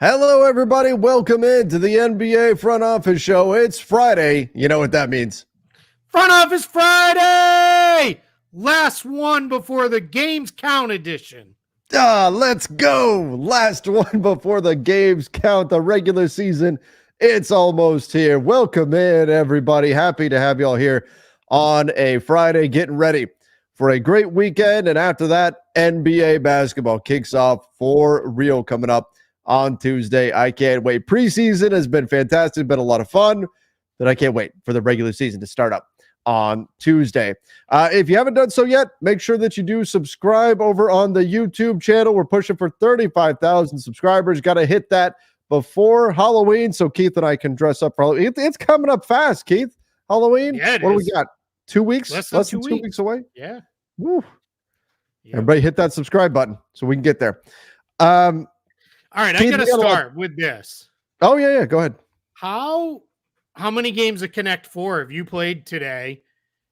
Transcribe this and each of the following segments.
Hello, everybody. Welcome into the NBA Front Office Show. It's Friday. You know what that means. Front Office Friday! Last one before the games count edition. Let's go. Last one before the games count. The regular season, it's almost here. Welcome in, everybody. Happy to have you all here on a Friday, getting ready for a great weekend. And after that, NBA basketball kicks off for real coming up on Tuesday. I can't wait. Preseason has been fantastic, been a lot of fun, but I can't wait for the regular season to start up on Tuesday. If you haven't done so yet, make sure that you do subscribe over on the YouTube channel. We're pushing for 35,000 subscribers. Got to hit that before Halloween so Keith and I can dress up for Halloween. It's coming up fast, Keith. Halloween? Yeah, what do we got? 2 weeks? Less than 2 weeks away? Yeah. Woo. Yep. Everybody hit that subscribe button so we can get there. All right, I got to start with this. Oh, yeah. Go ahead. How many games of Connect 4 have you played today?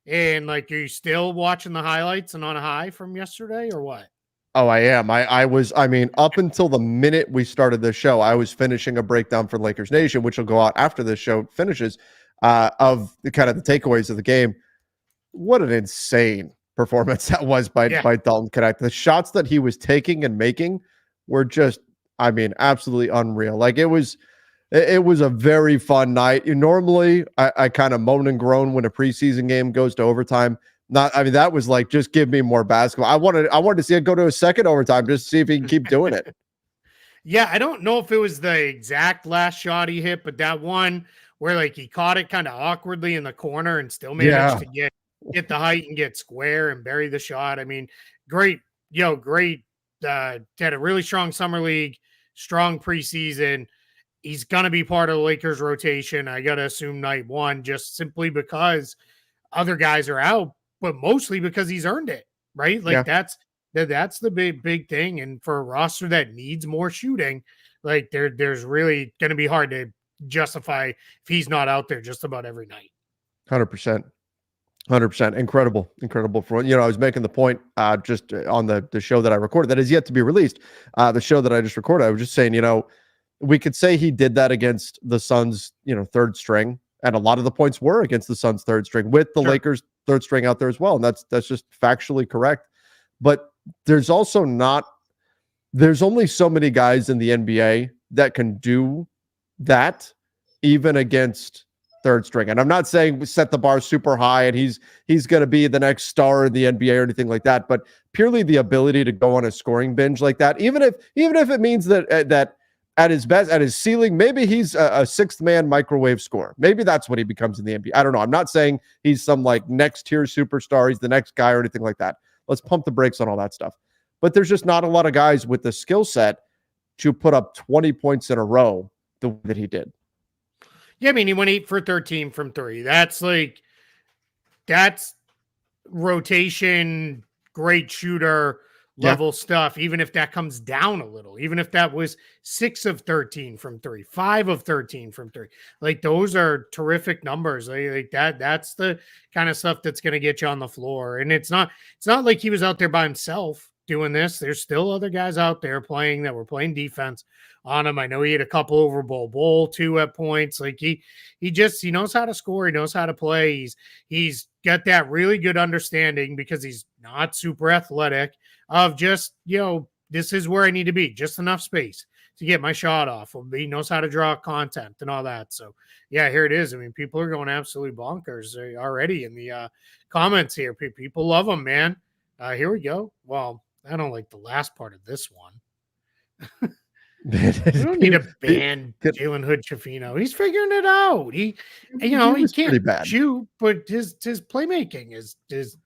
And, are you still watching the highlights and on a high from yesterday or what? Oh, I am. Up until the minute we started this show, I was finishing a breakdown for Lakers Nation, which will go out after this show finishes, of the kind of the takeaways of the game. What an insane performance that was by Dalton Knecht. The shots that he was taking and making were just, absolutely unreal. It was a very fun night. Normally, I kind of moan and groan when a preseason game goes to overtime. That was just give me more basketball. I wanted to see it go to a second overtime just to see if he can keep doing it. Yeah, I don't know if it was the exact last shot he hit, but that one where he caught it kind of awkwardly in the corner and still managed to get the height and get square and bury the shot. Great. Had a really strong summer league, strong preseason. He's going to be part of the Lakers rotation. I got to assume night one, just simply because other guys are out, but mostly because he's earned it, right? That's the big thing. And for a roster that needs more shooting, there's really going to be hard to justify if he's not out there just about every night. 100%. Incredible for, I was making the point just on the show that I recorded that is yet to be released. The show that I just recorded, I was just saying, we could say he did that against the Suns, third string, and a lot of the points were against the Suns third string with the Lakers third string out there as well. And that's just factually correct. But there's only so many guys in the NBA that can do that, even against third string. And I'm not saying we set the bar super high and he's going to be the next star in the NBA or anything like that, but purely the ability to go on a scoring binge like that, even if it means that at his best, at his ceiling, maybe he's a sixth man microwave scorer. Maybe that's what he becomes in the NBA. I don't know. I'm not saying he's some next tier superstar. He's the next guy or anything like that. Let's pump the brakes on all that stuff. But there's just not a lot of guys with the skill set to put up 20 points in a row the way that he did. Yeah, he went 8 for 13 from 3. That's rotation, great shooter level stuff, even if that comes down a little, even if that was 6 of 13 from 3, 5 of 13 from 3. Those are terrific numbers. That's the kind of stuff that's going to get you on the floor. And it's not like he was out there by himself doing this. There's still other guys out there that were playing defense on him. I know he had a couple over bowl 2 at points. He knows how to score. He knows how to play. He's got that really good understanding because he's not super athletic of just, this is where I need to be, just enough space to get my shot off. He knows how to draw content and all that. So yeah, here it is. People are going absolutely bonkers already in the comments here. People love him, man. Here we go. Well, I don't like the last part of this one. We don't need to ban Jalen Hood-Schifino. He's figuring it out. He can't shoot, but his playmaking is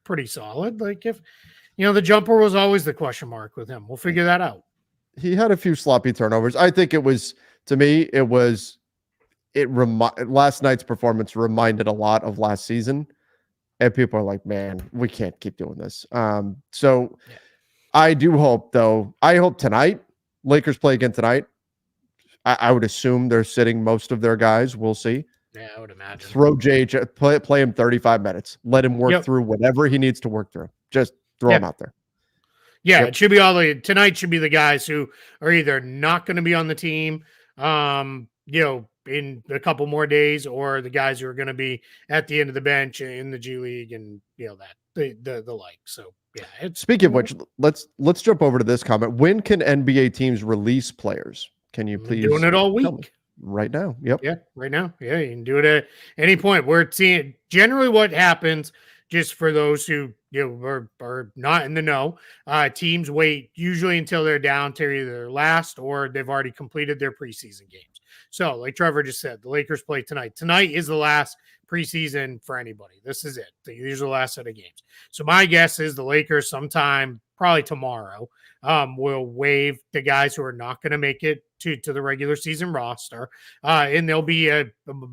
pretty solid. If the jumper was always the question mark with him. We'll figure that out. He had a few sloppy turnovers. I think last night's performance reminded a lot of last season, and people are like, man, we can't keep doing this. I do hope, though. I hope tonight, Lakers play again tonight. I would assume they're sitting most of their guys. We'll see. Yeah, I would imagine. Throw JJ, play him 35 minutes. Let him work through whatever he needs to work through. Just throw him out there. Yeah, Yep. it should be tonight should be the guys who are either not going to be on the team, in a couple more days, or the guys who are going to be at the end of the bench in the G League and that the like. So yeah, it's Speaking of which, let's jump over to this comment. When can NBA teams release players? Can you please doing it all tell me? week. Right now. Yep. Yeah, right now. Yeah, you can do it at any point. We're seeing generally what happens, just for those who are not in the know. Teams wait usually until they're down to either last or they've already completed their preseason games. So, like Trevor just said, the Lakers play tonight. Tonight is the last preseason for anybody. This is it. These are the last set of games. So my guess is the Lakers sometime, probably tomorrow, will waive the guys who are not going to make it to the regular season roster. And there'll be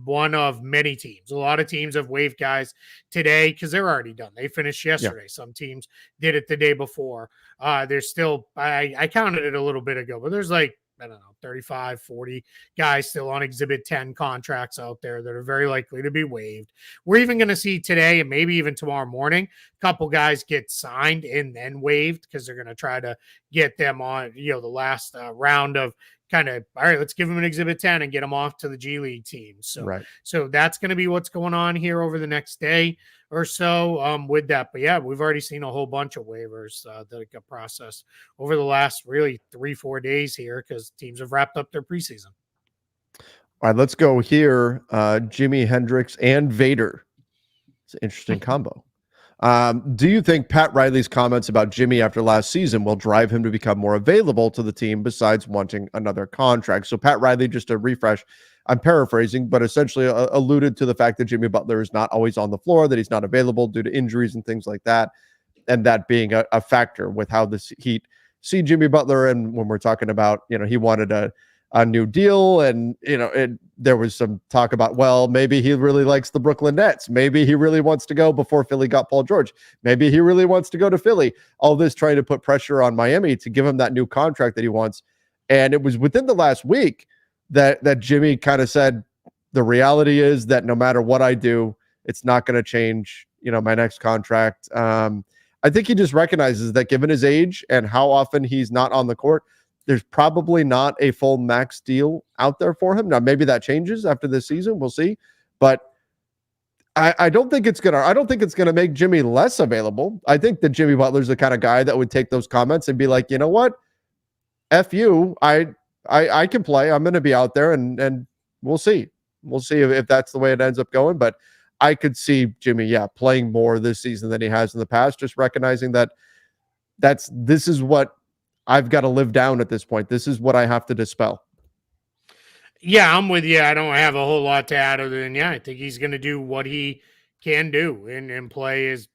one of many teams. A lot of teams have waived guys today because they're already done. They finished yesterday. Yeah. Some teams did it the day before. There's still, I counted it a little bit ago, but there's like, I don't know, 35, 40 guys still on Exhibit 10 contracts out there that are very likely to be waived. We're even going to see today and maybe even tomorrow morning, a couple guys get signed and then waived because they're going to try to get them on, the last round of kind of, all right, let's give them an Exhibit 10 and get them off to the G League team. So that's going to be what's going on here over the next day or so with that. But yeah, we've already seen a whole bunch of waivers that got processed over the last really 3-4 days here because teams have wrapped up their preseason. All right, let's go here. Jimi Hendrix and Vader. It's an interesting combo. Do you think Pat Riley's comments about Jimmy after last season will drive him to become more available to the team besides wanting another contract? So Pat Riley, just to refresh, I'm paraphrasing, but essentially alluded to the fact that Jimmy Butler is not always on the floor, that he's not available due to injuries and things like that, and that being a factor with how the Heat see Jimmy Butler. And when we're talking about, he wanted a new deal, and there was some talk about, well, maybe he really likes the Brooklyn Nets, maybe he really wants to go before Philly got Paul George, maybe he really wants to go to Philly, all this trying to put pressure on Miami to give him that new contract that he wants. And it was within the last week that Jimmy kind of said, the reality is that no matter what I do, it's not going to change my next contract. I think he just recognizes that given his age and how often he's not on the court, there's probably not a full max deal out there for him. Now, maybe that changes after this season. We'll see. But I don't think it's gonna make Jimmy less available. I think that Jimmy Butler's the kind of guy that would take those comments and be like, you know what? F you. I can play. I'm gonna be out there, and we'll see. We'll see if that's the way it ends up going. But I could see Jimmy, playing more this season than he has in the past, just recognizing that this is what I've got to live down at this point. This is what I have to dispel. Yeah, I'm with you. I don't have a whole lot to add other than, I think he's going to do what he can do and play as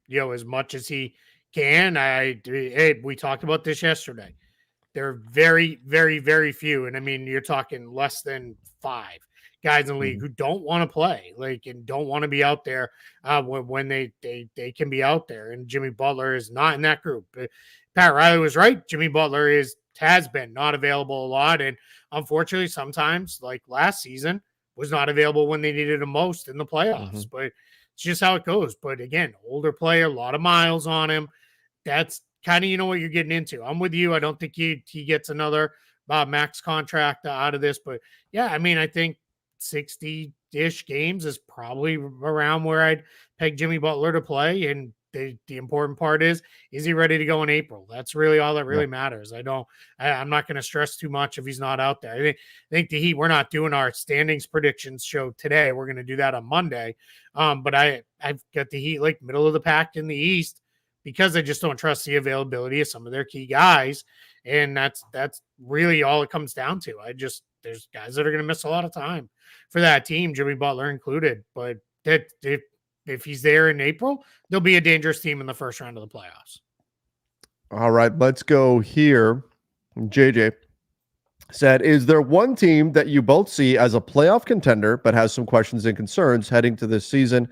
much as he can. We talked about this yesterday. There are very, very, very few. And I mean, you're talking less than 5 guys in the league who don't want to play, and don't want to be out there when they can be out there. And Jimmy Butler is not in that group. Pat Riley was right. Jimmy Butler has been not available a lot. And unfortunately, sometimes, like last season, was not available when they needed him most in the playoffs. But it's just how it goes. But again, older player, a lot of miles on him. That's kind of, what you're getting into. I'm with you. I don't think he gets another max contract out of this. But yeah, I mean, I think 60-ish games is probably around where I'd peg Jimmy Butler to play. And the important part is he ready to go in April? That's really all that really matters. I'm not going to stress too much if he's not out there. I think the Heat, we're not doing our standings predictions show today. We're going to do that on Monday. But I've got the Heat like middle of the pack in the East because I just don't trust the availability of some of their key guys. And that's really all it comes down to. There's guys that are going to miss a lot of time for that team, Jimmy Butler included. But if he's there in April, they'll be a dangerous team in the first round of the playoffs. All right, let's go here. JJ said, is there one team that you both see as a playoff contender but has some questions and concerns heading to this season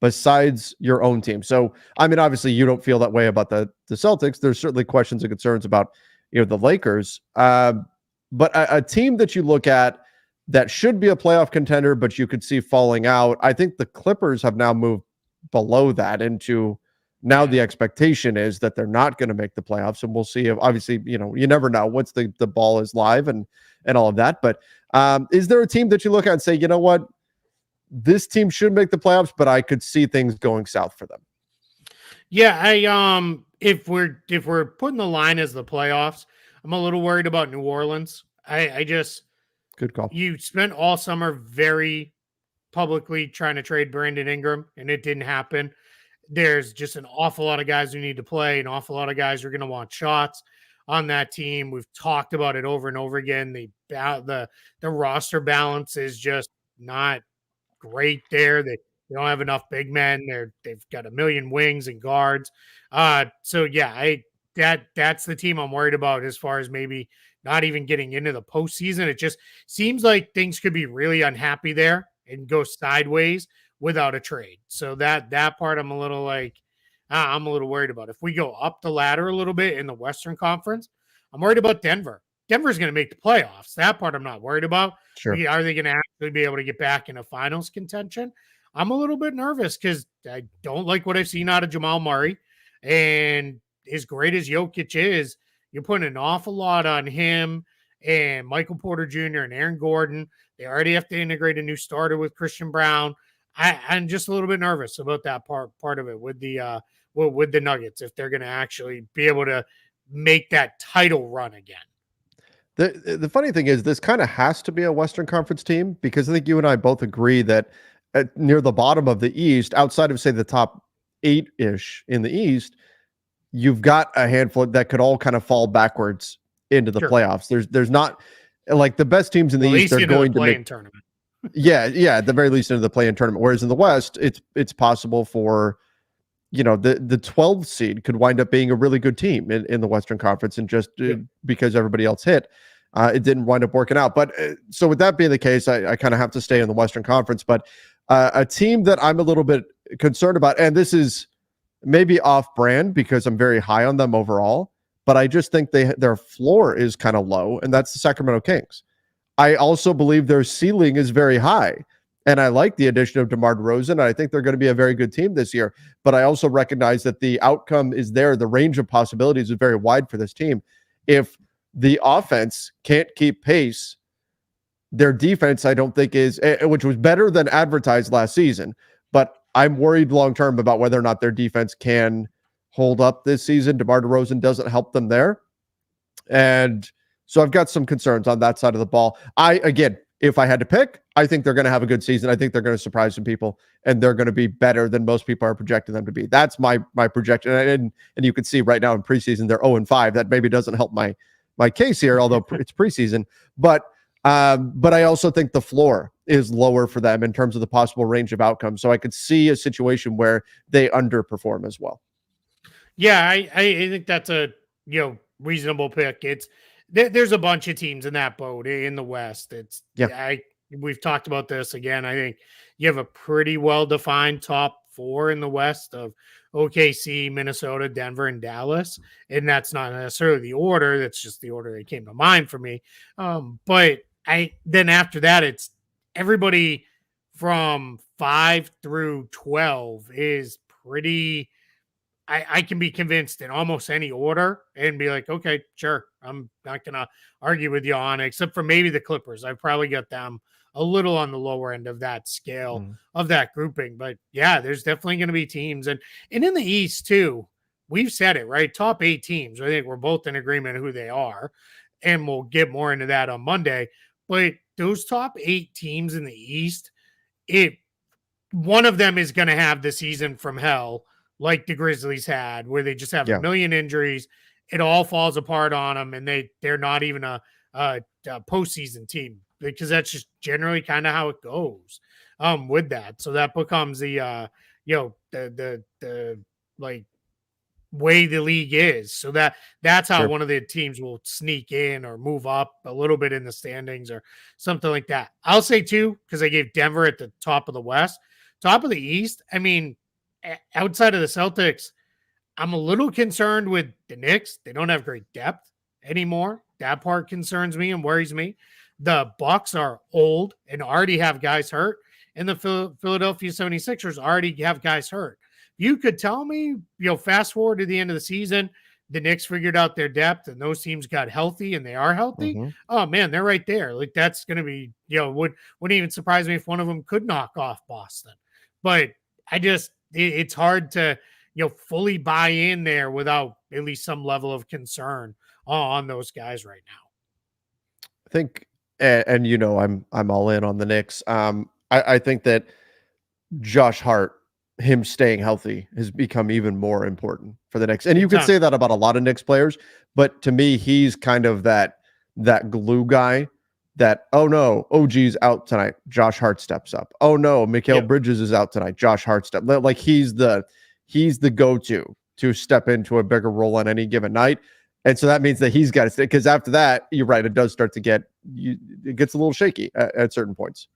besides your own team? So, I mean, obviously you don't feel that way about the Celtics. There's certainly questions and concerns about the Lakers. But a team that you look at that should be a playoff contender, but you could see falling out, I think the Clippers have now moved below that into Now the expectation is that they're not going to make the playoffs, and we'll see. If, obviously, you never know once the ball is live and all of that. But is there a team that you look at and say, you know what, this team should make the playoffs, but I could see things going south for them? Yeah, if we're putting the line as the playoffs, I'm a little worried about New Orleans. I just good call. You spent all summer very publicly trying to trade Brandon Ingram, and it didn't happen. There's just an awful lot of guys who need to play, an awful lot of guys who are going to want shots on that team. We've talked about it over and over again. The roster balance is just not great there. They don't have enough big men. They've got a million wings and guards. So yeah, that's the team I'm worried about as far as maybe not even getting into the postseason. It just seems like things could be really unhappy there and go sideways without a trade. So that part I'm a little worried about. If we go up the ladder a little bit in the Western Conference, I'm worried about Denver. Denver's going to make the playoffs. That part I'm not worried about. Sure. Are they going to actually be able to get back into finals contention? I'm a little bit nervous because I don't like what I've seen out of Jamal Murray. And as great as Jokic is, you're putting an awful lot on him and Michael Porter Jr. and Aaron Gordon. They already have to integrate a new starter with Christian Brown. I'm just a little bit nervous about that part of it with the Nuggets, if they're going to actually be able to make that title run again. The funny thing is, this kind of has to be a Western Conference team, because I think you and I both agree that near the bottom of the East, outside of say the top 8-ish in the East, you've got a handful that could all kind of fall backwards into the playoffs. There's not like the best teams in the East are going to make tournament. yeah, at the very least into the play-in tournament. Whereas in the West, it's possible for the 12th seed could wind up being a really good team in the Western Conference, and just because everybody else hit, it didn't wind up working out. But so with that being the case, I kind of have to stay in the Western Conference. But a team that I'm a little bit concerned about, and this is maybe off-brand because I'm very high on them overall, but I just think their floor is kind of low, and that's the Sacramento Kings. I also believe their ceiling is very high. And I like the addition of DeMar DeRozan. I think they're going to be a very good team this year. But I also recognize that the outcome is there. The range of possibilities is very wide for this team. If the offense can't keep pace, their defense, I don't think is, which was better than advertised last season. But I'm worried long-term about whether or not their defense can hold up this season. DeMar DeRozan doesn't help them there. And so I've got some concerns on that side of the ball. Again, if I had to pick, I think they're going to have a good season. I think they're going to surprise some people, and they're going to be better than most people are projecting them to be. That's my projection. And you can see right now in preseason, they're 0-5. That maybe doesn't help my case here, although it's preseason. But I also think the floor is lower for them in terms of the possible range of outcomes. So I could see a situation where they underperform as well. Yeah, I think that's a reasonable pick. There's a bunch of teams in that boat in the West. We've talked about this again. I think you have a pretty well-defined top 4 in the West of OKC, Minnesota, Denver, and Dallas. And that's not necessarily the order. That's just the order that came to mind for me. But then after that, it's everybody from 5 through 12 is pretty. I can be convinced in almost any order and be like, okay, sure. I'm not going to argue with you on it, except for maybe the Clippers. I've probably got them a little on the lower end of that scale of that grouping. But yeah, there's definitely going to be teams. And in the East too, we've said it, right? Top 8 teams. I think we're both in agreement who they are. And we'll get more into that on Monday. But those top 8 teams in the East, one of them is going to have the season from hell like the Grizzlies had, where they just have a million injuries. It all falls apart on them, and they're not even a postseason team, because that's just generally kind of how it goes with that. So that becomes the like way the league is. So that's how one of the teams will sneak in or move up a little bit in the standings or something like that. I'll say 2, because I gave Denver at the top of the West. Top of the East, I mean, outside of the Celtics, I'm a little concerned with the Knicks. They don't have great depth anymore. That part concerns me and worries me. The Bucks are old and already have guys hurt, and the Philadelphia 76ers already have guys hurt. you could tell me, fast forward to the end of the season, the Knicks figured out their depth and those teams got healthy and they are healthy. Mm-hmm. Oh man, they're right there. Like that's going to be, wouldn't even surprise me if one of them could knock off Boston. But it's hard to, fully buy in there without at least some level of concern on those guys right now. I think, and I'm all in on the Knicks. I think that Josh Hart, him staying healthy, has become even more important for the Knicks. And you could say that about a lot of Knicks players, but to me, he's kind of that glue guy. That, oh no, OG's out tonight, Josh Hart steps up. Oh no, Mikal Bridges is out tonight, Josh Hart steps. Like he's the go-to to step into a bigger role on any given night. And so that means that he's got to stay, because after that, you're right, it does start to it gets a little shaky at certain points.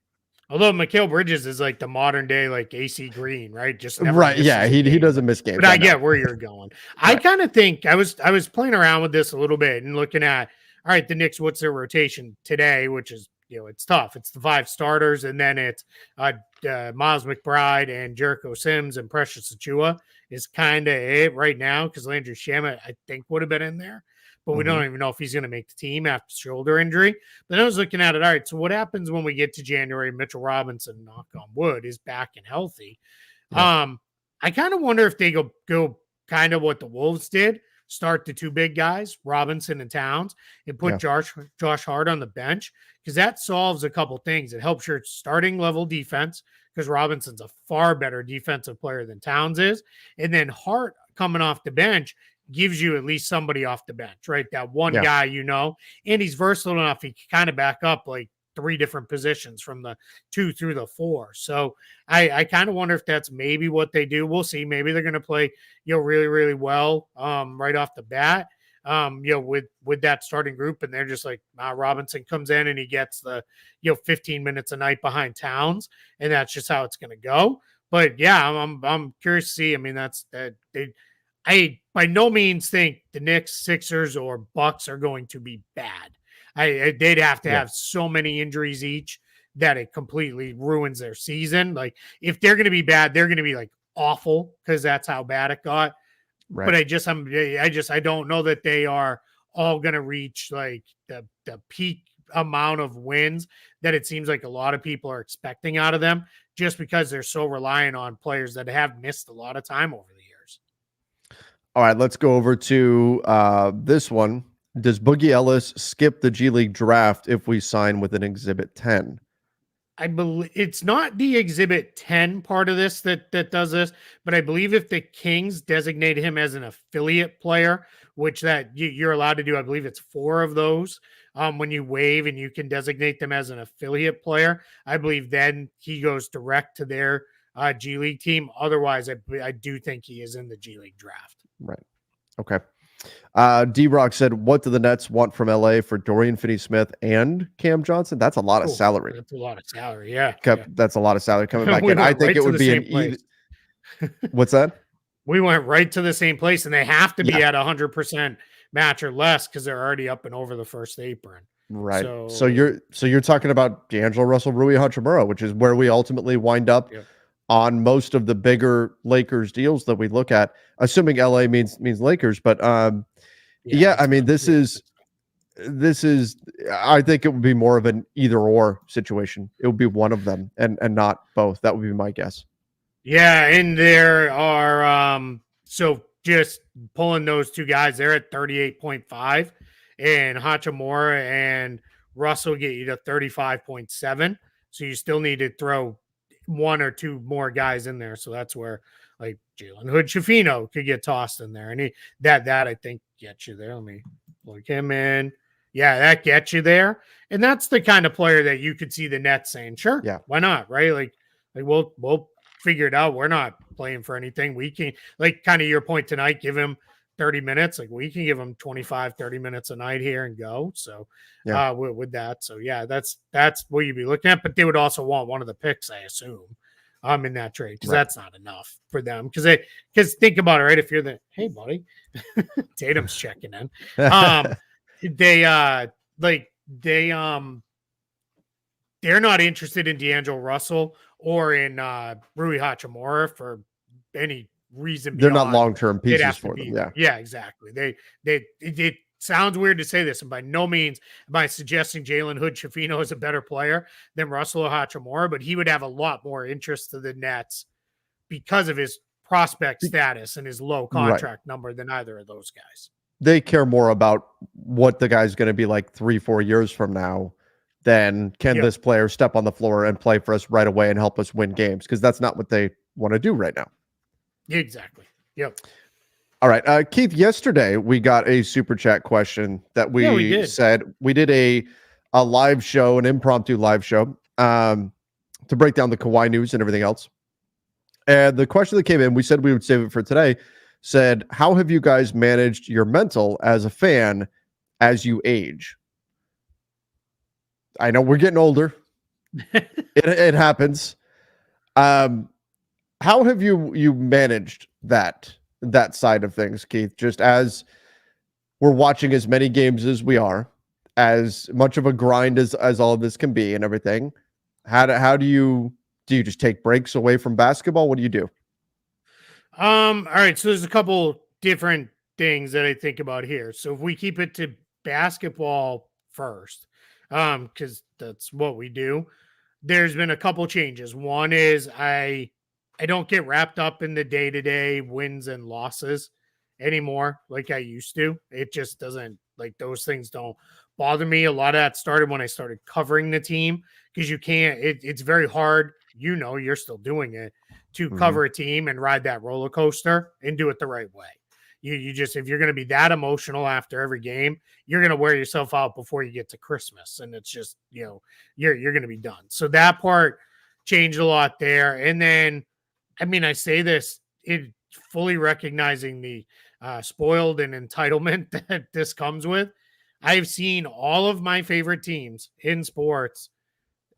Although Mikal Bridges is like the modern day, like AC Green, right? Just never right. Yeah. He doesn't miss games. But I get where you're going. Right. I kind of think I was playing around with this a little bit and looking at, all right, the Knicks, what's their rotation today, which is, it's tough. It's the 5 starters, and then it's Miles McBride and Jericho Sims and Precious Achiuwa is kind of it right now, because Landry Shamet, I think, would have been in there. But we don't even know if he's going to make the team after shoulder injury. Then I was looking at it. All right, so what happens when we get to January? Mitchell Robinson, knock on wood, is back and healthy. Yeah. I kind of wonder if they go kind of what the Wolves did, start the 2 big guys, Robinson and Towns, and put Josh Hart on the bench, because that solves a couple things. It helps your starting level defense, because Robinson's a far better defensive player than Towns is. And then Hart coming off the bench gives you at least somebody off the bench, right? That one guy, and he's versatile enough. He can kind of back up like 3 different positions from the 2 through the 4. So I kind of wonder if that's maybe what they do. We'll see. Maybe they're going to play, really, really well right off the bat, with that starting group. And they're just like, Robinson comes in and he gets the, 15 minutes a night behind Towns. And that's just how it's going to go. But yeah, I'm curious to see. I mean, I by no means think the Knicks, Sixers, or Bucks are going to be bad. They'd have to have so many injuries each that it completely ruins their season. Like if they're going to be bad, they're going to be like awful, because that's how bad it got. Right. But I don't know that they are all going to reach like the peak amount of wins that it seems like a lot of people are expecting out of them, just because they're so reliant on players that have missed a lot of time over the years. All right, let's go over to this one. Does Boogie Ellis skip the G League draft if we sign with an Exhibit 10? I believe it's not the Exhibit 10 part of this that does this, but I believe if the Kings designate him as an affiliate player, which that you're allowed to do, I believe it's 4 of those. When you waive and you can designate them as an affiliate player, I believe then he goes direct to their G League team. Otherwise, I do think he is in the G League draft. Right. Okay. D-Rock said, what do the Nets want from LA for Dorian Finney-Smith and Cam Johnson? That's a lot of salary. That's a lot of salary. Yeah. That's a lot of salary coming back in. I think it would be an easy. What's that? We went right to the same place, and they have to be at 100% match or less, because they're already up and over the first apron. Right. So you're talking about D'Angelo Russell, Rui Hachimura, which is where we ultimately wind up on most of the bigger Lakers deals that we look at, assuming LA means Lakers. But I mean, this is, I think it would be more of an either or situation. It would be one of them and not both. That would be my guess. Yeah. And there are, so just pulling those 2 guys, they're at 38.5, and Hachimura and Russell get you to 35.7. So you still need to throw 1 or 2 more guys in there. So that's where like Jalen Hood-Schifino could get tossed in there. And that I think gets you there. Let me plug him in. Yeah, that gets you there. And that's the kind of player that you could see the Nets saying, sure, why not? Right. Like we'll figure it out. We're not playing for anything. We can, like kind of your point tonight, give him 30 minutes. Like we can give him 25, 30 minutes a night here and go. So with that. So yeah, that's what you'd be looking at, but they would also want one of the picks, I assume, in that trade. Cause that's not enough for them. Cause think about it, right? If you're hey buddy, Tatum's checking in. They're not interested in D'Angelo Russell or in Rui Hachimura for any reason They're not beyond long-term they'd pieces have to for them. be Yeah. there. Yeah, exactly. It sounds weird to say this, and by no means am I suggesting Jalen Hood-Schifino is a better player than Russell Hachimura, but he would have a lot more interest to the Nets because of his prospect status and his low Right. contract number than either of those guys. They care more about what the guy's going to be like 3-4 years from now than can this player step on the floor and play for us right away and help us win games, because that's not what they want to do right now. Exactly. Yep. All right. Keith, yesterday we got a super chat question that we said we did a live show, an impromptu live show, to break down the Kawhi news and everything else. And the question that came in, we said we would save it for today, said, how have you guys managed your mental as a fan as you age? I know we're getting older. It happens. How have you managed that side of things, Keith? Just as we're watching as many games as we are, as much of a grind as all of this can be and everything. How do you just take breaks away from basketball? What do you do? All right. So there's a couple different things that I think about here. So if we keep it to basketball first, because that's what we do, there's been a couple changes. One is I don't get wrapped up in the day-to-day wins and losses anymore like I used to. It just doesn't, like, those things don't bother me. A lot of that started when I started covering the team, because you can't, it's very hard. You know, you're still doing it to cover a team and ride that roller coaster and do it the right way. You just, if you're going to be that emotional after every game, you're going to wear yourself out before you get to Christmas. And it's just, you know, you're going to be done. So that part changed a lot there. And then, I mean, I say this, it fully recognizing the spoiled and entitlement that this comes with. I've seen all of my favorite teams in sports,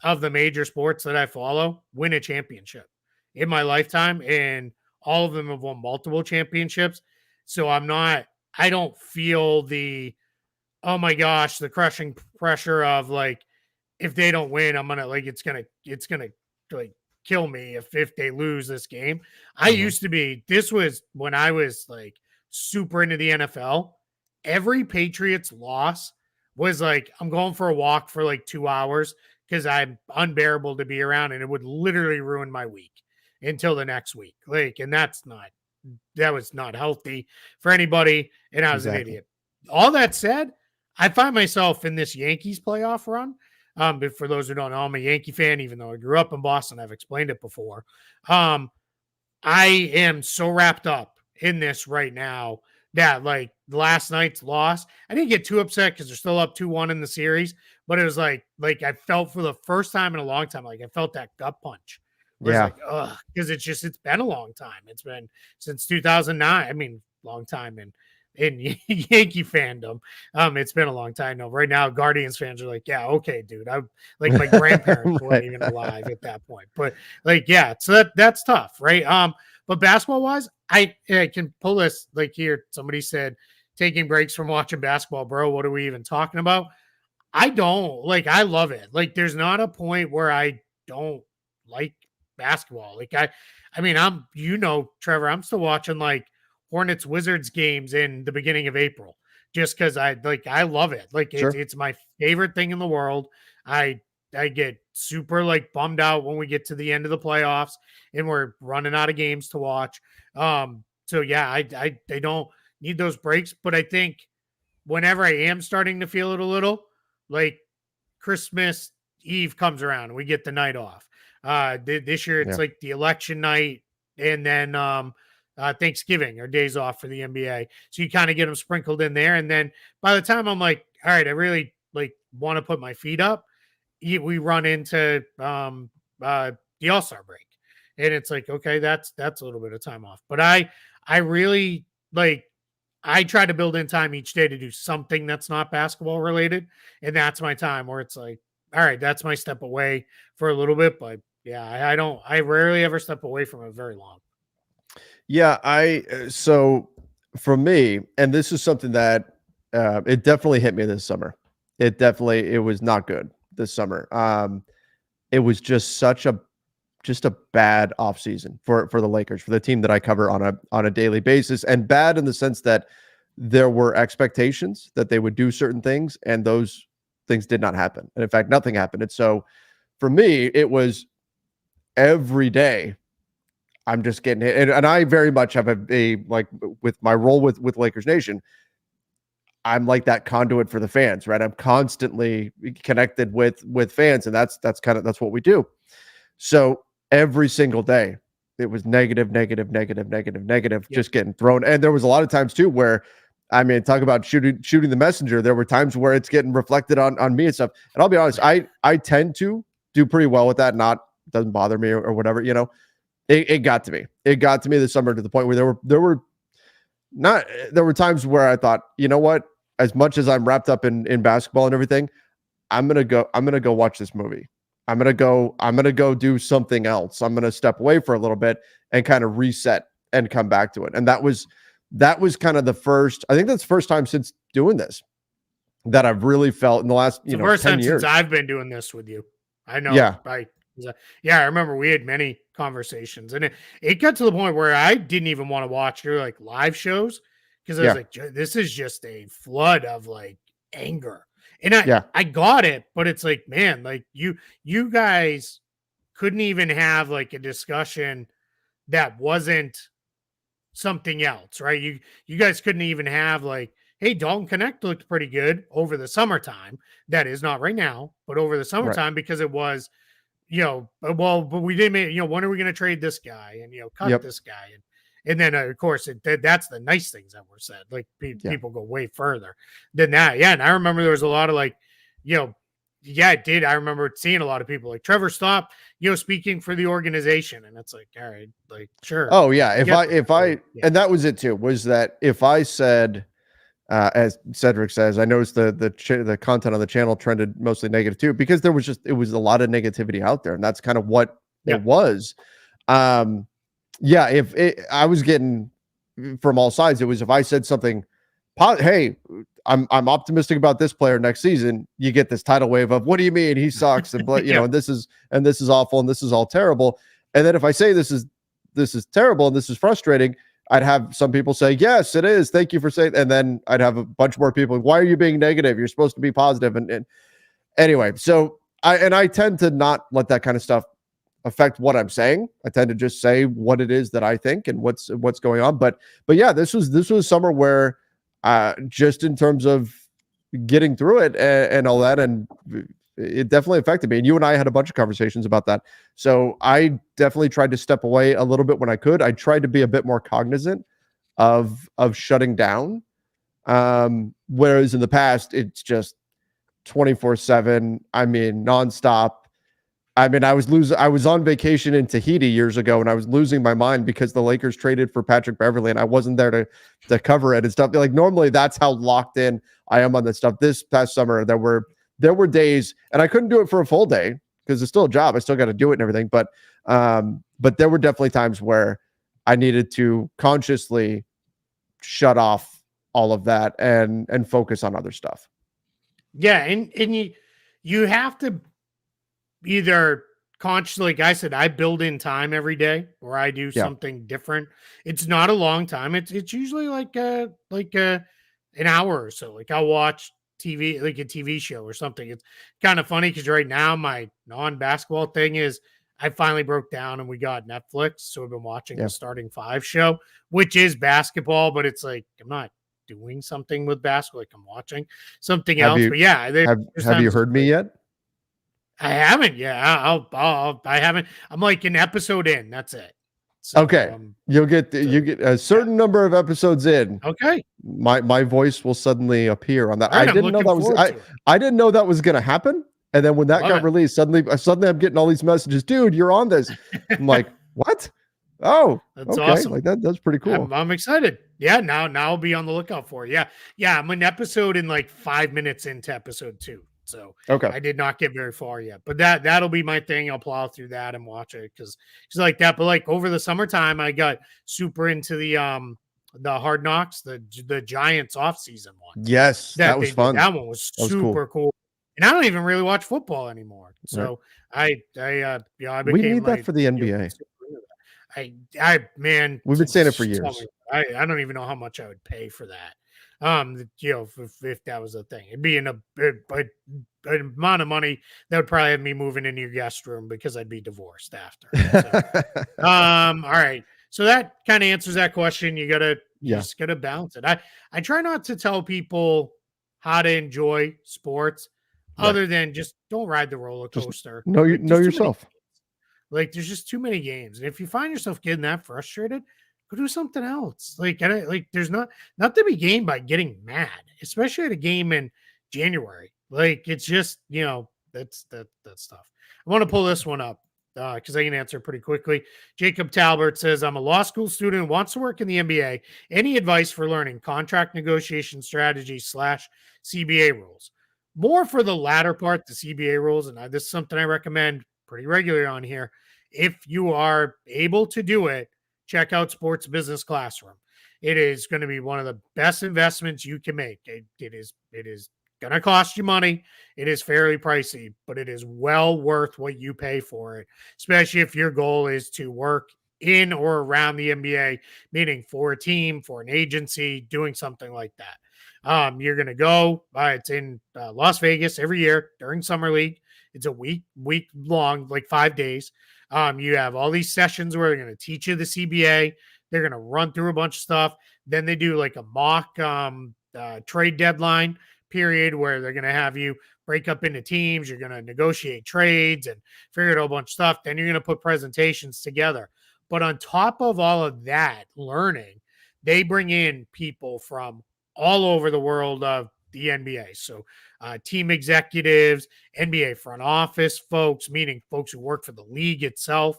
of the major sports that I follow, win a championship in my lifetime, and all of them have won multiple championships. So I don't feel the, oh my gosh, the crushing pressure of, like, if they don't win, I'm gonna, like, it's gonna like kill me if they lose this game. I used to be, this was when I was like super into the NFL. Every Patriots loss was like, I'm going for a walk for like 2 hours because I'm unbearable to be around, and it would literally ruin my week until the next week. Like, and that was not healthy for anybody. And I was an idiot. All that said, I find myself in this Yankees playoff run. But for those who don't know, I'm a Yankee fan, even though I grew up in Boston. I've explained it before. I am so wrapped up in this right now that, like, last night's loss, I didn't get too upset because they're still up 2-1 in the series, but it was like I felt for the first time in a long time, like I felt that gut punch. Where it's like, ugh, because it's been a long time. It's been since 2009. I mean, long time in Yankee fandom. It's been a long time. No, right now Guardians fans are like, yeah, okay, dude. I like, my grandparents weren't even alive at that point. But, like, yeah, so that's tough, right? But basketball wise, I can pull this, like, here. Somebody said taking breaks from watching basketball, bro. What are we even talking about? I don't, like, I love it. Like, there's not a point where I don't like basketball. Like, I mean, Trevor, I'm still watching like Hornets Wizards games in the beginning of April, just because I love it. Like, it's my favorite thing in the world. I get super, like, bummed out when we get to the end of the playoffs and we're running out of games to watch. So yeah, I don't need those breaks, but I think whenever I am starting to feel it a little, like, Christmas Eve comes around and we get the night off. This year it's like the election night, and then Thanksgiving are days off for the NBA. So you kind of get them sprinkled in there. And then by the time I'm like, all right, I really, like, want to put my feet up, we run into the All-Star break. And it's like, okay, that's a little bit of time off. But I really, like, I try to build in time each day to do something that's not basketball related. And that's my time where it's like, all right, that's my step away for a little bit. But yeah, I rarely ever step away from it very long. Yeah, so for me, and this is something that it definitely hit me this summer. It was not good this summer. It was just such a just a bad offseason for the Lakers, for the team that I cover on a daily basis, and bad in the sense that there were expectations that they would do certain things, and those things did not happen. And in fact, nothing happened. And so for me, it was every day I'm just getting hit. And I very much have a like with my role with Lakers Nation, I'm like that conduit for the fans, right? I'm constantly connected with fans, and that's what we do. So every single day it was negative, Yep. just getting thrown. And there was a lot of times too where, I mean, talk about shooting the messenger. There were times where it's getting reflected on me and stuff. And I'll be honest, I tend to do pretty well with that. Doesn't bother me or whatever, you know. It got to me. It got to me this summer to the point where there were times where I thought, you know what? As much as I'm wrapped up in basketball and everything, I'm gonna go watch this movie. I'm gonna go do something else. I'm gonna step away for a little bit and kind of reset and come back to it. And that was kind of the first. I think that's the first time since doing this that I've really felt in the last the first 10 time years. since I've been doing this with you. I know. Yeah. I remember we had many conversations, and it got to the point where I didn't even want to watch your like live shows because I was like, this is just a flood of like anger. And I got it, but it's like, man, like you guys couldn't even have like a discussion that wasn't something else, right? You guys couldn't even have like, hey, Dalton Knecht looked pretty good over the summertime. That is not right now, but over the summertime, because it was, but we didn't, when are we going to trade this guy and, cut this guy? And then, of course, that's the nice things that were said. Like people go way further than that. Yeah. And I remember there was a lot of like, it did. I remember seeing a lot of people like Trevor Stop, speaking for the organization. And it's like, all right, like, sure. Oh yeah. And that was it too, was that if I said, as Cedric says, I noticed the content on the channel trended mostly negative too, because it was a lot of negativity out there, and that's kind of what it was. I was getting from all sides. It was, if I said something, hey, I'm optimistic about this player next season, you get this tidal wave of, what do you mean he sucks, and and this is awful, and this is all terrible. And then if I say this is terrible and this is frustrating, I'd have some people say, yes, it is. Thank you for saying. And then I'd have a bunch more people. Why are you being negative? You're supposed to be positive. And anyway, so I tend to not let that kind of stuff affect what I'm saying. I tend to just say what it is that I think and what's going on. But yeah, this was a summer where just in terms of getting through it and all that, and it definitely affected me. And you and I had a bunch of conversations about that. So I definitely tried to step away a little bit when I could. I tried to be a bit more cognizant of shutting down. Whereas in the past, it's just 24/7. I mean, nonstop. I mean, I was on vacation in Tahiti years ago, and I was losing my mind because the Lakers traded for Patrick Beverley, and I wasn't there to cover it and stuff. Like, normally that's how locked in I am on this stuff. This past summer, there were days, and I couldn't do it for a full day because it's still a job. I still got to do it and everything. But there were definitely times where I needed to consciously shut off all of that and focus on other stuff. Yeah. And you have to either consciously, like I said, I build in time every day where I do something different. It's not a long time. It's usually like an hour or so. Like I'll watch TV, like a TV show or something. It's kind of funny because right now my non-basketball thing is I finally broke down and we got Netflix. So I've been watching the Starting Five show, which is basketball, but it's like I'm not doing something with basketball. Like I'm watching something else. But yeah, have you heard me yet? I haven't. Yeah, I haven't. I'm like an episode in. That's it. So, okay, you get a certain number of episodes in. Okay, my voice will suddenly appear on that. Right, I didn't know that was. I didn't know that was going to happen. And then when that got released, suddenly I'm getting all these messages. Dude, you're on this. I'm like, what? Oh, that's okay. Awesome. Like that's pretty cool. I'm excited. Yeah, now I'll be on the lookout for it. Yeah. I'm an episode in like 5 minutes into episode 2. So okay, I did not get very far yet, but that'll be my thing. I'll plow through that and watch it because like that. But like over the summertime, I got super into the Hard Knocks, the Giants offseason one. Yes, that was fun. That one was super cool. And I don't even really watch football anymore. So I became we need that for the NBA. Man, we've been saying it for years. I don't even know how much I would pay for that. If that was a thing, it'd be an amount of money that would probably have me moving into your guest room because I'd be divorced after. So, all right. So that kind of answers that question. You just gotta balance it. I try not to tell people how to enjoy sports other than just don't ride the roller coaster. Know yourself. Like there's just too many games. And if you find yourself getting that frustrated, go do something else. There's not to be gained by getting mad, especially at a game in January. Like it's just, that's that stuff. I want to pull this one up because I can answer pretty quickly. Jacob Talbert says, I'm a law school student, wants to work in the NBA. Any advice for learning contract negotiation strategy / CBA rules? More for the latter part, the CBA rules. And this is something I recommend pretty regularly on here. If you are able to do it, check out Sports Business Classroom. It is going to be one of the best investments you can make. It is going to cost you money. It is fairly pricey, but it is well worth what you pay for it, especially if your goal is to work in or around the NBA, meaning for a team, for an agency, doing something like that. You're going to go, it's in Las Vegas every year during Summer League. It's a week long, like 5 days. You have all these sessions where they're going to teach you the CBA. They're going to run through a bunch of stuff. Then they do like a mock trade deadline period where they're going to have you break up into teams. You're going to negotiate trades and figure out a bunch of stuff. Then you're going to put presentations together. But on top of all of that learning, they bring in people from all over the world of the NBA. So team executives, NBA front office folks, meaning folks who work for the league itself.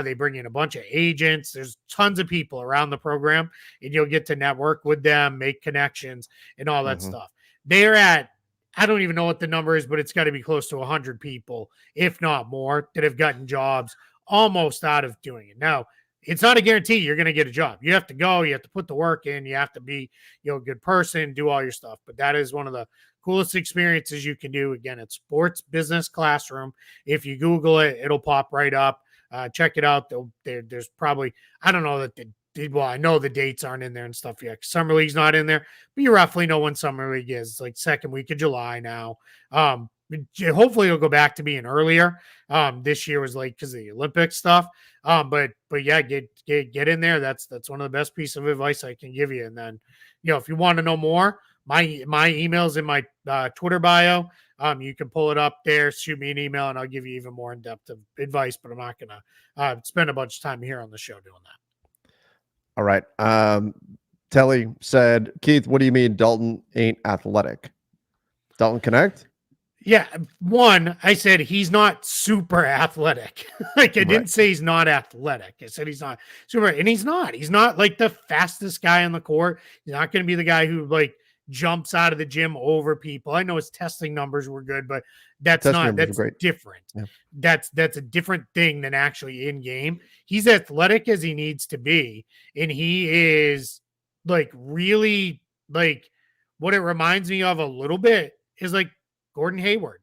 They bring in a bunch of agents. There's tons of people around the program, and you'll get to network with them, make connections, and all that stuff. They're at, I don't even know what the number is, but it's got to be close to 100 people, if not more, that have gotten jobs almost out of doing it. Now, it's not a guarantee you're going to get a job. You have to go, you have to put the work in, you have to be, a good person, do all your stuff. But that is one of the coolest experiences you can do. Again, it's Sports Business Classroom. If you Google it, it'll pop right up. Check it out. There's probably, I don't know that I know the dates aren't in there and stuff yet. Summer League's not in there, but you roughly know when Summer League is. It's like second week of July now. Hopefully it'll go back to being earlier. This year was late because of the Olympic stuff. But yeah, get in there. That's one of the best pieces of advice I can give you. And then, if you want to know more, my email's in my Twitter bio. You can pull it up there, shoot me an email, and I'll give you even more in-depth advice, but I'm not going to spend a bunch of time here on the show doing that. All right. Telly said, Keith, what do you mean Dalton ain't athletic? Dalton Knecht? Yeah. One, I said he's not super athletic. I didn't say he's not athletic. I said he's not super, and he's not. He's not like the fastest guy on the court. He's not going to be the guy who jumps out of the gym over people. I know his testing numbers were good, but that's different. Yeah. That's a different thing than actually in game. He's athletic as he needs to be, and he is really what it reminds me of a little bit is Gordon Hayward.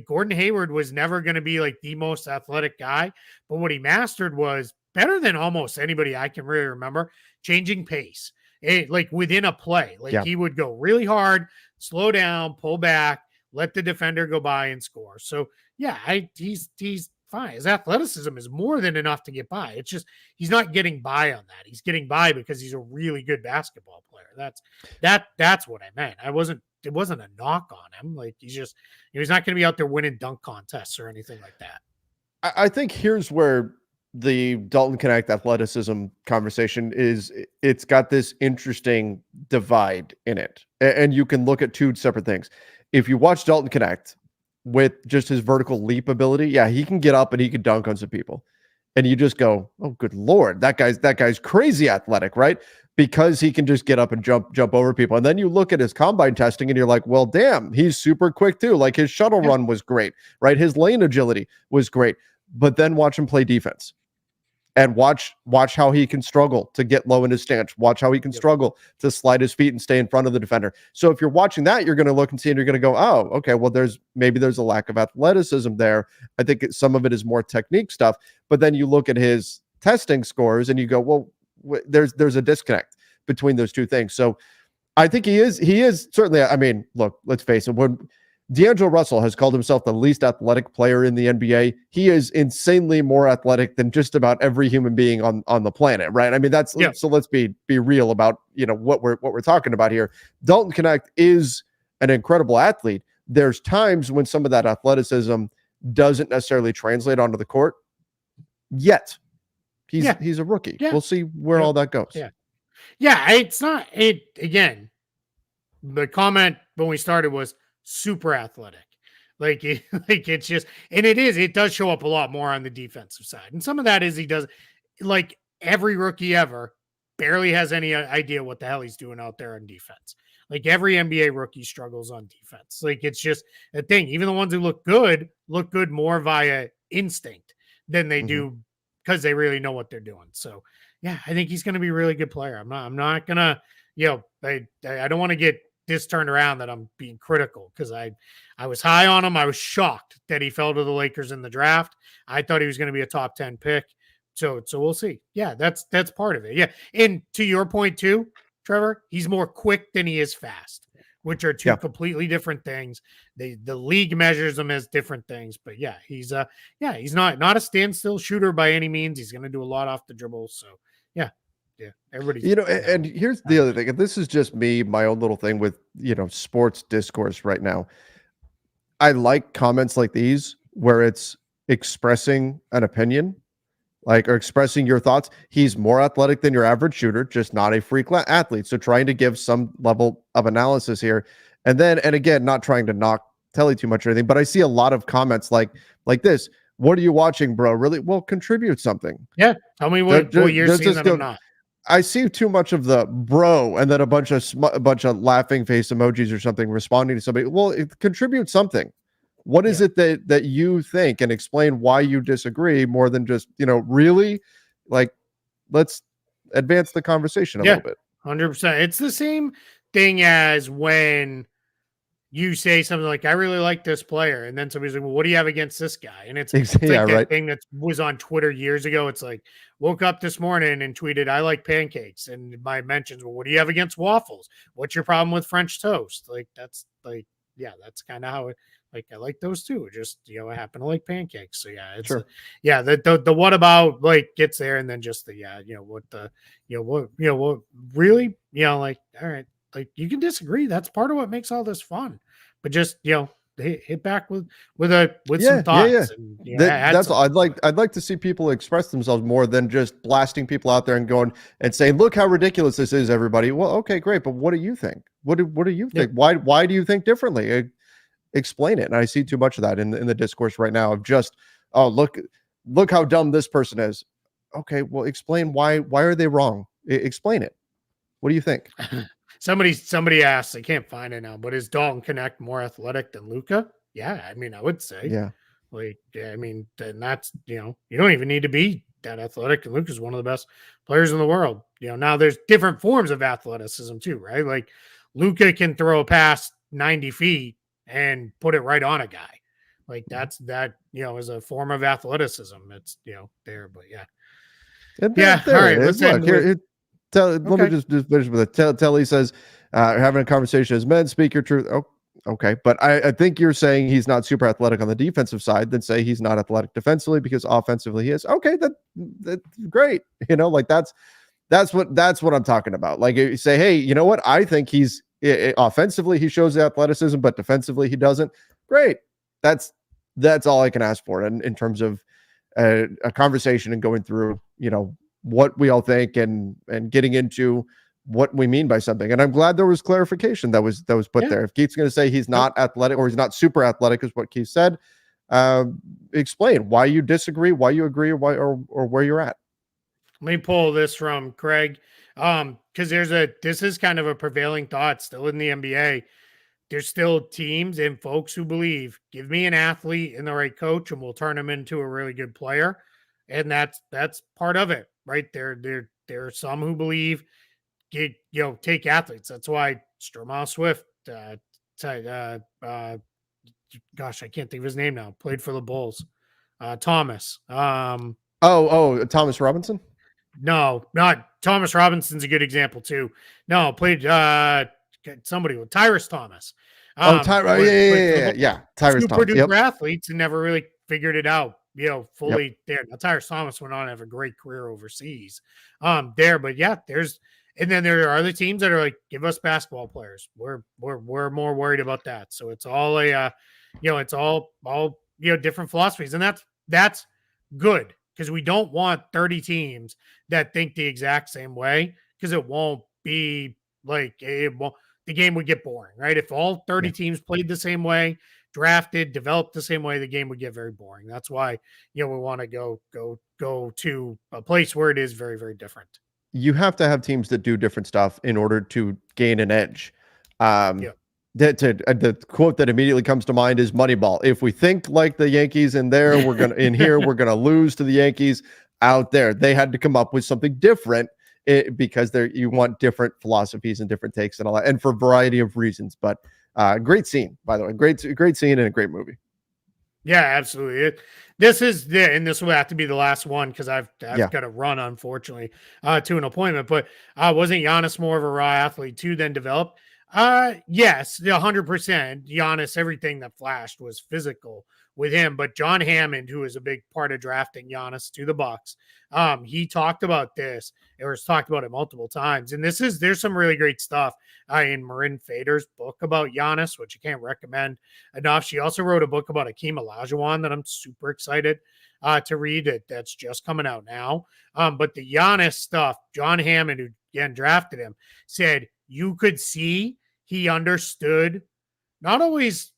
Gordon Hayward was never going to be the most athletic guy, but what he mastered was better than almost anybody I can really remember, changing pace. Within a play, he would go really hard, slow down, pull back, let the defender go by and score. So yeah, he's fine. His athleticism is more than enough to get by. It's just he's not getting by on that. He's getting by because he's a really good basketball player. That's what I meant. It wasn't a knock on him. He's not going to be out there winning dunk contests or anything like that. I think here's where the Dalton Knecht athleticism conversation is. It's got this interesting divide in it, and you can look at two separate things. If you watch Dalton Knecht with just his vertical leap ability, yeah, he can get up and he can dunk on some people, and you just go, oh, good Lord, that guy's crazy athletic, right? Because he can just get up and jump over people. And then you look at his combine testing and you're like, well, damn, he's super quick too. His shuttle run was great, right? His lane agility was great. But then watch him play defense. And watch how he can struggle to get low in his stance. Watch how he can struggle to slide his feet and stay in front of the defender. So if you're watching that, you're going to look and see, and you're going to go, oh, okay, well, there's a lack of athleticism there. I think some of it is more technique stuff. But then you look at his testing scores and you go, well, there's a disconnect between those two things. So I think he is certainly, I mean, look, let's face it, when D'Angelo Russell has called himself the least athletic player in the NBA, he is insanely more athletic than just about every human being on the planet, right? I mean, so let's be real about, what we're talking about here. Dalton Knecht is an incredible athlete. There's times when some of that athleticism doesn't necessarily translate onto the court yet. He's a rookie. We'll see where all that goes. It's not it again. The comment when we started was super athletic. Like it's just, and it does show up a lot more on the defensive side. And some of that is he does, like every rookie ever barely has any idea what the hell he's doing out there on defense. Like every NBA rookie struggles on defense. Like it's just a thing. Even the ones who look good more via instinct than they do because they really know what they're doing. So yeah, I think he's going to be a really good player. I'm not gonna, I don't want to get this turned around that I'm being critical, because I was high on him. I was shocked that he fell to the Lakers in the draft. I thought he was going to be a top 10 pick. So we'll see. Yeah, that's part of it. Yeah. And to your point too, Trevor, he's more quick than he is fast, which are two completely different things. The league measures them as different things, but he's not a standstill shooter by any means. He's going to do a lot off the dribble. So everybody. And here's the other thing, and this is just me, my own little thing with, sports discourse right now. I like comments like these where it's expressing an opinion, or expressing your thoughts. He's more athletic than your average shooter, just not a freak athlete. So trying to give some level of analysis here. And again, not trying to knock Telly too much or anything, but I see a lot of comments like this. What are you watching, bro? Really? Well, contribute something. Yeah. Tell me what you're seeing that I'm not. I see too much of the bro and then a bunch of laughing face emojis or something responding to somebody. Well, contribute something. What is it that you think, and explain why you disagree more than just, really, like, let's advance the conversation a little bit. 100%. It's the same thing as when you say something like, I really like this player. And then somebody's like, well, what do you have against this guy? And it's like that thing that was on Twitter years ago. It's like, woke up this morning and tweeted, I like pancakes. And my mentions, well, what do you have against waffles? What's your problem with French toast? Like, that's like, that's kind of how it, like, I like those too. Just, I happen to like pancakes. So it's, the what about, like, gets there. And then just the, what really, like, all right. Like, you can disagree. That's part of what makes all this fun. But just, hit back with some thoughts. And, that's all. I'd like to see people express themselves more than just blasting people out there and going and saying, look how ridiculous this is, everybody. Well, okay, great. But what do you think? What do you think? Why do you think differently? Explain it. And I see too much of that in the discourse right now of just, oh, look how dumb this person is. Okay, well, explain why are they wrong? Explain it. What do you think? Somebody asked, I can't find it now, but is Dalton Knecht more athletic than Luka? Yeah, I mean, I would say. Yeah. Like, I mean, then that's, you don't even need to be that athletic. And Luka's one of the best players in the world. Now there's different forms of athleticism too, right? Like Luka can throw a pass 90 feet and put it right on a guy. Like that, is a form of athleticism. It's, there, but all right. Let's end here. Let me just finish with it. Telly says, having a conversation as men, speak your truth. Oh, okay. But I think you're saying he's not super athletic on the defensive side, then say he's not athletic defensively because offensively he is. Okay, that's great. Like that's what I'm talking about. Like you say, hey, you know what? I think he's offensively he shows the athleticism, but defensively he doesn't. Great. That's all I can ask for in terms of a conversation and going through, what we all think and getting into what we mean by something. And I'm glad there was clarification that was put there. If Keith's going to say he's not athletic or he's not super athletic is what Keith said, explain why you disagree, why you agree, or where you're at. Let me pull this from Craig. Because this is kind of a prevailing thought still in the NBA. There's still teams and folks who believe, give me an athlete and the right coach and we'll turn him into a really good player. and that's part of it, right? There are some who believe take athletes. That's why Stromae Swift, gosh, I can't think of his name now. Played for the Bulls. Thomas. Thomas Robinson. No, not Thomas Robinson's a good example too. No, played somebody with Tyrus Thomas. Yeah. Tyrus super Thomas. duper athletes and never really figured it out, fully there. Now, Tyrus Thomas went on to have a great career overseas. But yeah, and then there are other teams that are like, give us basketball players. We're more worried about that. So it's all it's all different philosophies, and that's good, because we don't want 30 teams that think the exact same way, because it won't be like the game would get boring, right? If all 30 teams played the same way, drafted, developed the same way, the game would get very boring. That's why we want to go to a place where it is very, very different. You have to have teams that do different stuff in order to gain an edge. The quote that immediately comes to mind is Moneyball. If we think like the Yankees in there, we're gonna lose to the Yankees out there. They had to come up with something different because you want different philosophies and different takes and all that, and for a variety of reasons. But great scene, by the way, great scene and a great movie. Yeah, absolutely. This will have to be the last one, because I've got to run, unfortunately, to an appointment. But wasn't Giannis more of a raw athlete too than developed? Yes, 100%. Giannis, everything that flashed was physical with him. But John Hammond, who is a big part of drafting Giannis to the Bucks, he talked about this. It was talked about it multiple times. And there's some really great stuff in Marin Fader's book about Giannis, which I can't recommend enough. She also wrote a book about Hakeem Olajuwon that I'm super excited to read. That's just coming out now. But the Giannis stuff, John Hammond, who again drafted him, said you could see he understood not always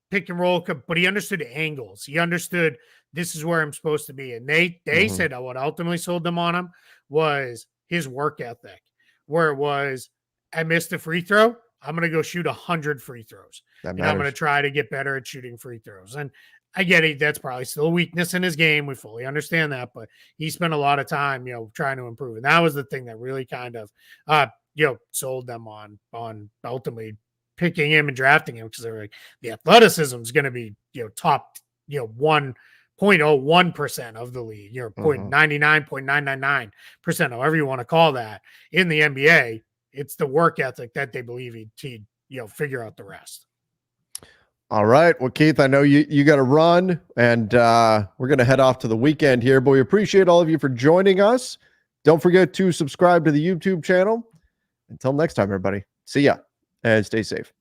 pick and roll, but he understood angles. He understood this is where I'm supposed to be. And they said what ultimately sold them on him was his work ethic, where it was, I missed a free throw, I'm going to go shoot 100 free throws. And I'm going to try to get better at shooting free throws. And I get it. That's probably still a weakness in his game. We fully understand that, but he spent a lot of time, trying to improve. And that was the thing that really kind of, sold them on ultimately picking him and drafting him, because they're like, the athleticism is going to be, top, 1.01% of the league, 0.99.999%, however you want to call that in the NBA. It's the work ethic that they believe he'd figure out the rest. All right. Well, Keith, I know you got to run, and we're going to head off to the weekend here, but we appreciate all of you for joining us. Don't forget to subscribe to the YouTube channel. Until next time, everybody. See ya and stay safe.